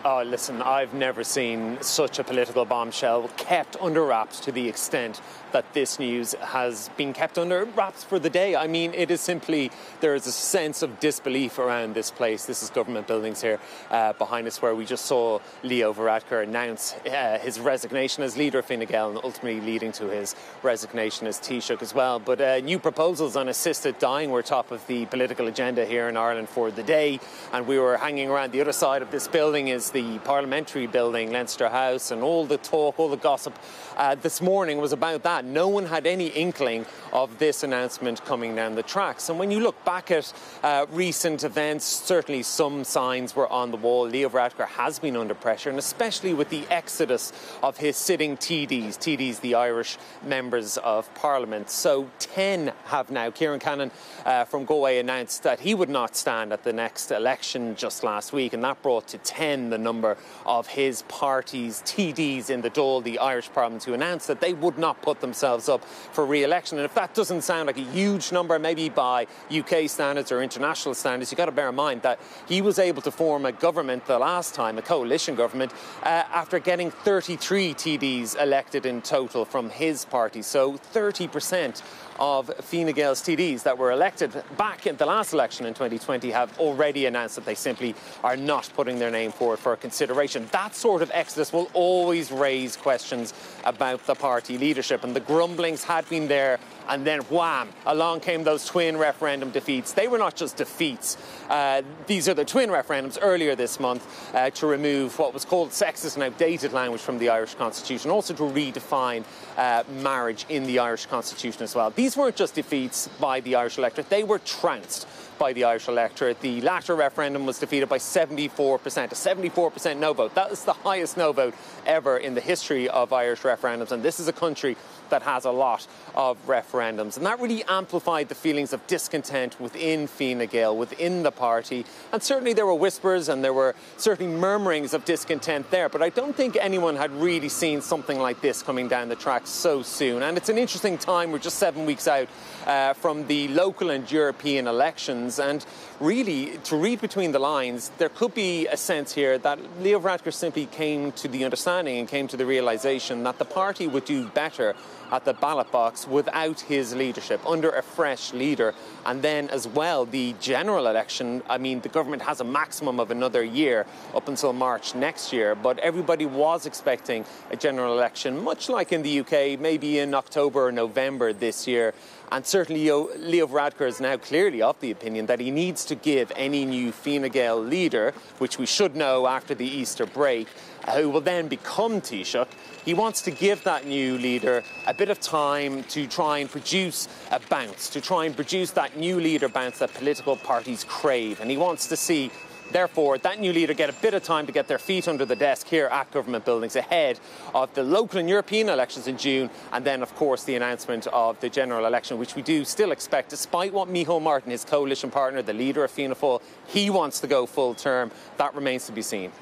Oh, listen, I've never seen such a political bombshell kept under wraps to the extent that this news has been kept under wraps for the day. I mean, it is simply, there is a sense of disbelief around this place. This is government buildings here behind us, where we just saw Leo Varadkar announce his resignation as leader of Fine Gael, and ultimately leading to his resignation as Taoiseach as well. But new proposals on assisted dying were top of the political agenda here in Ireland for the day, and we were hanging around. The other side of this building is the parliamentary building, Leinster House, and all the talk, all the gossip this morning was about that. No one had any inkling of this announcement coming down the tracks. And when you look back at recent events, certainly some signs were on the wall. Leo Varadkar has been under pressure, and especially with the exodus of his sitting TDs, the Irish members of Parliament. So 10 have now. Kieran Cannon from Galway announced that he would not stand at the next election just last week, and that brought to 10 the number of his party's TDs in the Dáil, the Irish Parliament, who announced that they would not put themselves up for re-election. And if that doesn't sound like a huge number, maybe by UK standards or international standards, you've got to bear in mind that he was able to form a government the last time, a coalition government, after getting 33 TDs elected in total from his party. So 30% of Fine Gael's TDs that were elected back in the last election in 2020 have already announced that they simply are not putting their name forward for consideration. That sort of exodus will always raise questions about the party leadership, and the grumblings had been there, and then wham, along came those twin referendum defeats. They were not just defeats. These are the twin referendums earlier this month to remove what was called sexist and outdated language from the Irish Constitution, also to redefine marriage in the Irish Constitution as well. These weren't just defeats by the Irish electorate, they were trounced by the Irish electorate. The latter referendum was defeated by 74%, a 74% no vote. That is the highest no vote ever in the history of Irish referendums, and this is a country that has a lot of referendums. And that really amplified the feelings of discontent within Fine Gael, within the party. And certainly there were whispers and there were certainly murmurings of discontent there, but I don't think anyone had really seen something like this coming down the tracks so soon. And it's an interesting time. We're just 7 weeks out from the local and European elections, and really, to read between the lines, there could be a sense here that Leo Varadkar simply came to the understanding and came to the realisation that the party would do better at the ballot box without his leadership, under a fresh leader. And then as well, the general election, I mean, the government has a maximum of another year up until March next year, but everybody was expecting a general election, much like in the UK, maybe in October or November this year. And certainly Leo Varadkar is now clearly of the opinion that he needs to give any new Fine Gael leader, which we should know after the Easter break, who will then become Taoiseach, he wants to give that new leader a bit of time to try and produce a bounce, to try and produce that new leader bounce that political parties crave. And he wants to see, therefore, that new leader get a bit of time to get their feet under the desk here at government buildings ahead of the local and European elections in June, and then, of course, the announcement of the general election, which we do still expect, despite what Micheál Martin, his coalition partner, the leader of Fianna Fáil, he wants to go full term. That remains to be seen.